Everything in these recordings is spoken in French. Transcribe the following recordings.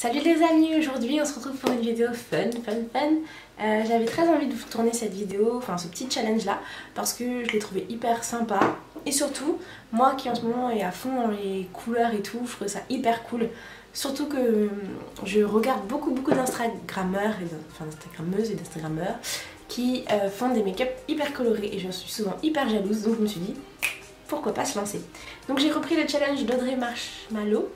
Salut les amis, aujourd'hui on se retrouve pour une vidéo fun. J'avais très envie de vous tourner cette vidéo, enfin ce petit challenge là, parce que je l'ai trouvé hyper sympa. Et surtout, moi qui en ce moment est à fond dans les couleurs et tout, je trouve ça hyper cool. Surtout que je regarde beaucoup d'instagrammeurs, enfin d'instagrammeuses et d'instagrammeurs qui font des make-up hyper colorés et je suis souvent hyper jalouse, donc je me suis dit pourquoi pas se lancer. Donc j'ai repris le challenge d'Audrey Marshmallow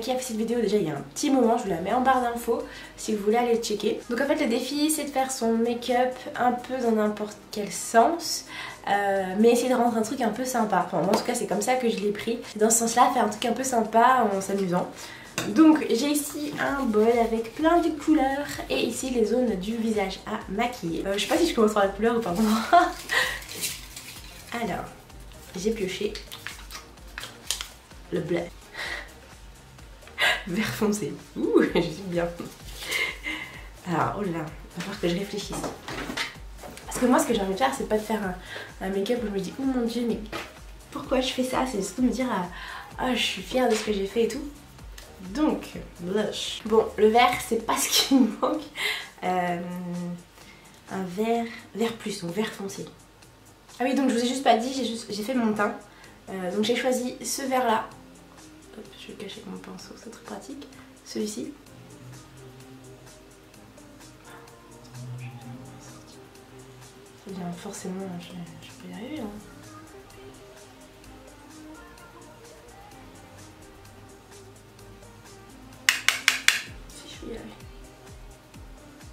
qui a fait cette vidéo déjà il y a un petit moment, je vous la mets en barre d'infos si vous voulez aller le checker. Donc en fait le défi c'est de faire son make-up un peu dans n'importe quel sens, mais essayer de rendre un truc un peu sympa. Enfin moi en tout cas c'est comme ça que je l'ai pris, dans ce sens là, faire un truc un peu sympa en s'amusant. Donc j'ai ici un bol avec plein de couleurs et ici les zones du visage à maquiller. Je sais pas si je commence par la couleur ou par l'endroit. Alors j'ai pioché le bleu. Vert foncé. Ouh, je suis bien. Alors, oh là là, il va falloir que je réfléchisse. Parce que moi, ce que j'ai envie de faire, c'est pas de faire un make-up où je me dis, oh mon dieu, mais pourquoi je fais ça? C'est surtout de me dire, ah, je suis fière de ce que j'ai fait et tout. Donc, blush. Bon, le vert, c'est pas ce qui me manque. Un vert plus, donc vert foncé. Ah oui, donc je vous ai juste pas dit, j'ai fait mon teint. Donc j'ai choisi ce vert là. Hop, je vais le cacher avec mon pinceau, c'est très pratique. Celui-ci. C'est bien, forcément, je peux y arriver. Hein. Si je peux y arriver.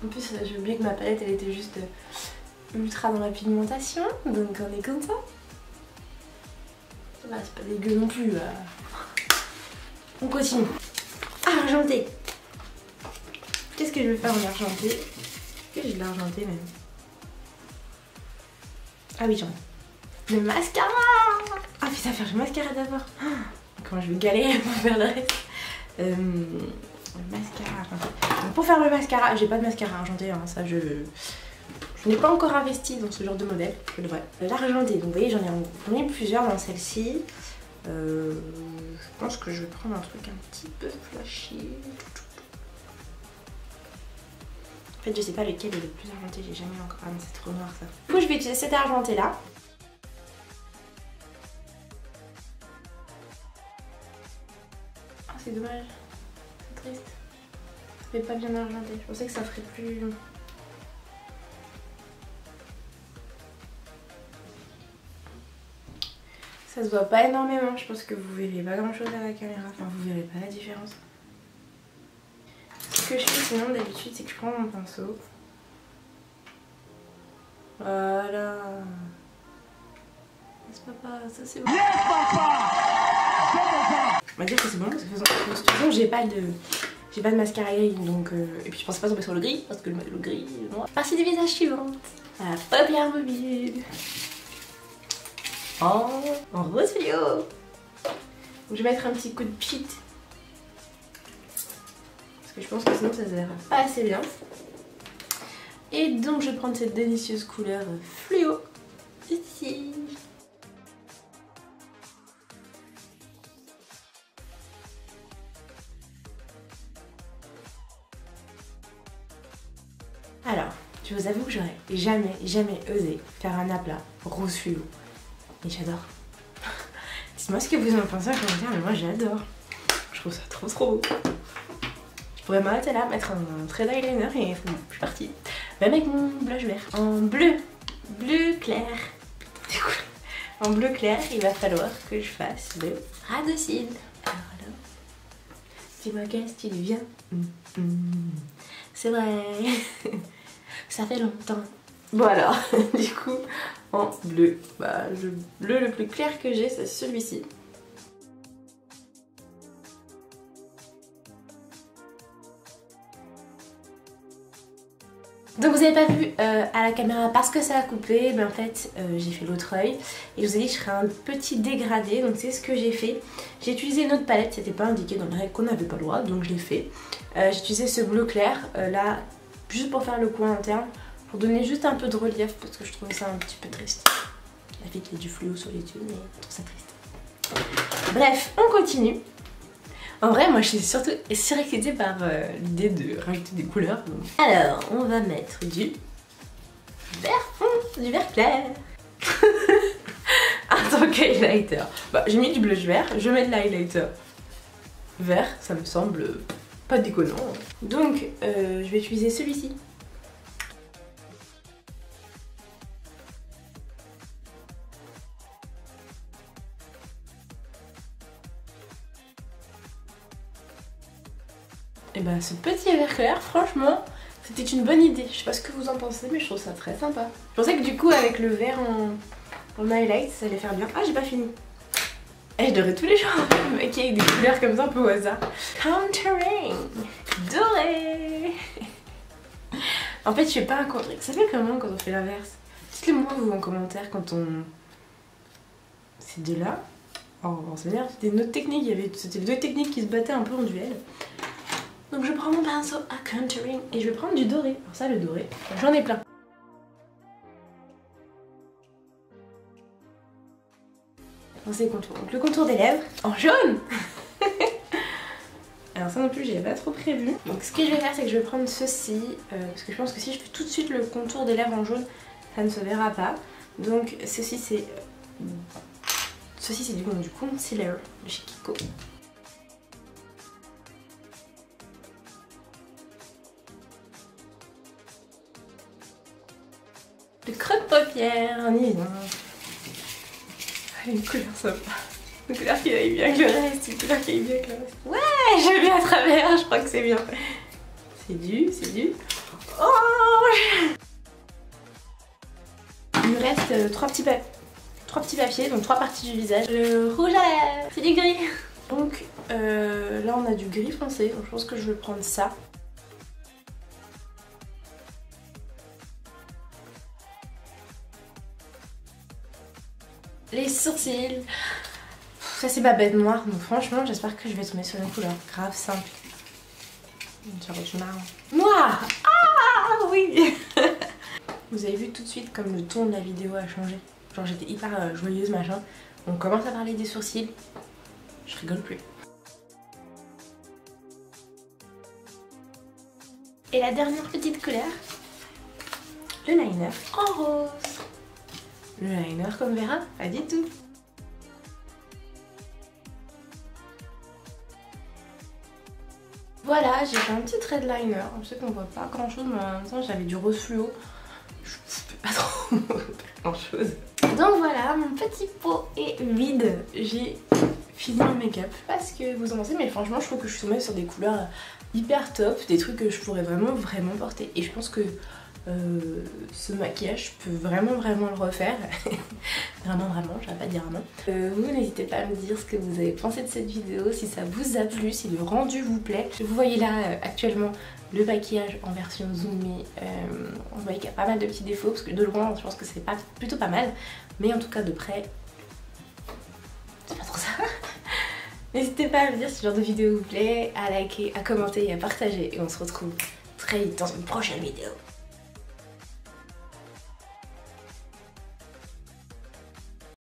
En plus, j'ai oublié que ma palette, elle était juste ultra dans la pigmentation, donc on est comme ça. Ça va, c'est pas dégueu non plus. On continue. Argenté. Qu'est-ce que je vais faire en argenté? Est-ce que j'ai de l'argenté même? Ah oui, j'en ai. Le mascara. Ah putain, faire le mascara d'abord. Comment je vais galérer pour faire le reste. Le mascara argenté. Donc pour faire le mascara, j'ai pas de mascara argenté, hein, ça je n'ai pas encore investi dans ce genre de modèle. Je devrais. L'argenté, donc vous voyez, j'en ai plusieurs dans celle-ci. Je pense que je vais prendre un truc un petit peu flashy. En fait je sais pas lequel est le plus argenté, j'ai jamais encore. Ah mais c'est trop noir ça. Du coup je vais utiliser cet argenté là. Oh c'est dommage, c'est triste. Ça fait pas bien argenté, je pensais que ça ferait plus... Ça se voit pas énormément, je pense que vous verrez pas grand chose à la caméra, enfin vous verrez pas la différence. Ce que je fais sinon d'habitude c'est que je prends mon pinceau. Voilà. C'est papa, ça c'est bon. On va dire que c'est bon parce que de toute façon j'ai pas de mascara gris donc et puis je pensais pas tomber sur le gris parce que le gris est noir. Partie du visage suivante. La paupière mobile. En rose fluo. Donc je vais mettre un petit coup de pchit. Parce que je pense que sinon ça se verra pas assez bien. Et donc je vais prendre cette délicieuse couleur fluo. Ici. Alors, je vous avoue que j'aurais jamais osé faire un aplat rose fluo. Et j'adore. Dites-moi ce que vous en pensez en commentaire, mais moi j'adore. Je trouve ça trop beau. Je pourrais m'arrêter là, mettre un trait d'eyeliner et je suis partie. Même avec mon blush vert. En bleu clair. En bleu clair, il va falloir que je fasse le ras de cils. Alors, dis-moi qu'est-ce qu'il vient. C'est vrai. Ça fait longtemps. Bon alors, du coup, en bleu, bah, le bleu le plus clair que j'ai, c'est celui-ci. Donc vous avez pas vu à la caméra parce que ça a coupé, mais en fait j'ai fait l'autre œil et je vous ai dit que je ferais un petit dégradé, donc c'est ce que j'ai fait. J'ai utilisé une autre palette, c'était pas indiqué dans les règles qu'on n'avait pas le droit, donc je l'ai fait. J'ai utilisé ce bleu clair là, juste pour faire le coin interne. Pour donner juste un peu de relief parce que je trouvais ça un petit peu triste. La fille qui a du fluo sur les yeux, mais je trouve ça triste. Bref, on continue. En vrai, moi je suis surtout surexcitée par l'idée de rajouter des couleurs. Alors, on va mettre du vert fond, du vert clair. En tant qu'highlighter. Bah, j'ai mis du blush vert, je mets de l'highlighter vert, ça me semble pas déconnant. Donc, je vais utiliser celui-ci. Et ben ce petit vert clair, franchement, c'était une bonne idée. Je sais pas ce que vous en pensez, mais je trouve ça très sympa. Je pensais que du coup, avec le vert en highlight, ça allait faire bien. Ah, j'ai pas fini. Et je devrais tous les jours me maquiller avec des couleurs comme ça un peu au hasard. Contouring doré. En fait, je fais pas un contouring. Ça fait comment quand on fait l'inverse? Dites-le moi vous en commentaire quand on... Ces deux-là. Oh, ça veut dire c'était une autre technique. C'était deux techniques qui se battaient un peu en duel. Donc je prends mon pinceau à contouring et je vais prendre du doré. Alors ça, le doré, j'en ai plein. Dans ces contours. Donc le contour des lèvres en jaune. Alors ça non plus, j'avais pas trop prévu. Donc ce que je vais faire, c'est que je vais prendre ceci. Parce que je pense que si je fais tout de suite le contour des lèvres en jaune, ça ne se verra pas. Donc ceci c'est... Ceci c'est du concealer de chez Kiko. Le creux de paupière, on y va. Une couleur sympa. Une couleur qui aille bien que le reste, une couleur qui aille bien que le reste. Ouais, je vais à travers, je crois que c'est bien. C'est du... orange. Il me reste trois petits papiers, donc 3 parties du visage. Le rouge à lèvres, c'est du gris. Donc là on a du gris foncé, donc je pense que je vais prendre ça. Les sourcils, ça c'est ma bête noire, donc franchement j'espère que je vais tomber sur une couleur grave simple. Genre du marron. Noir. Ah oui. Vous avez vu tout de suite comme le ton de la vidéo a changé. Genre j'étais hyper joyeuse machin. On commence à parler des sourcils, je rigole plus. Et la dernière petite couleur, le liner en rose. Le liner comme verra, pas du tout. Voilà, j'ai fait un petit trait de liner. Je sais qu'on voit pas grand chose, mais en même temps j'avais du rose fluo. Je fais pas trop grand chose. Donc voilà, mon petit pot est vide. J'ai fini mon make-up. Je sais pas ce que vous en pensez, mais franchement je trouve que je suis tombée sur des couleurs hyper top. Des trucs que je pourrais vraiment porter. Et je pense que ce maquillage, je peux vraiment le refaire. vraiment, je vais pas dire non. Vous n'hésitez pas à me dire ce que vous avez pensé de cette vidéo, si ça vous a plu, si le rendu vous plaît. Vous voyez là actuellement le maquillage en version zoomée. On voit qu'il y a pas mal de petits défauts, parce que de loin je pense que c'est plutôt pas mal. Mais en tout cas de près, c'est pas trop ça. N'hésitez pas à me dire si ce genre de vidéo vous plaît, à liker, à commenter et à partager. Et on se retrouve très vite dans une prochaine vidéo.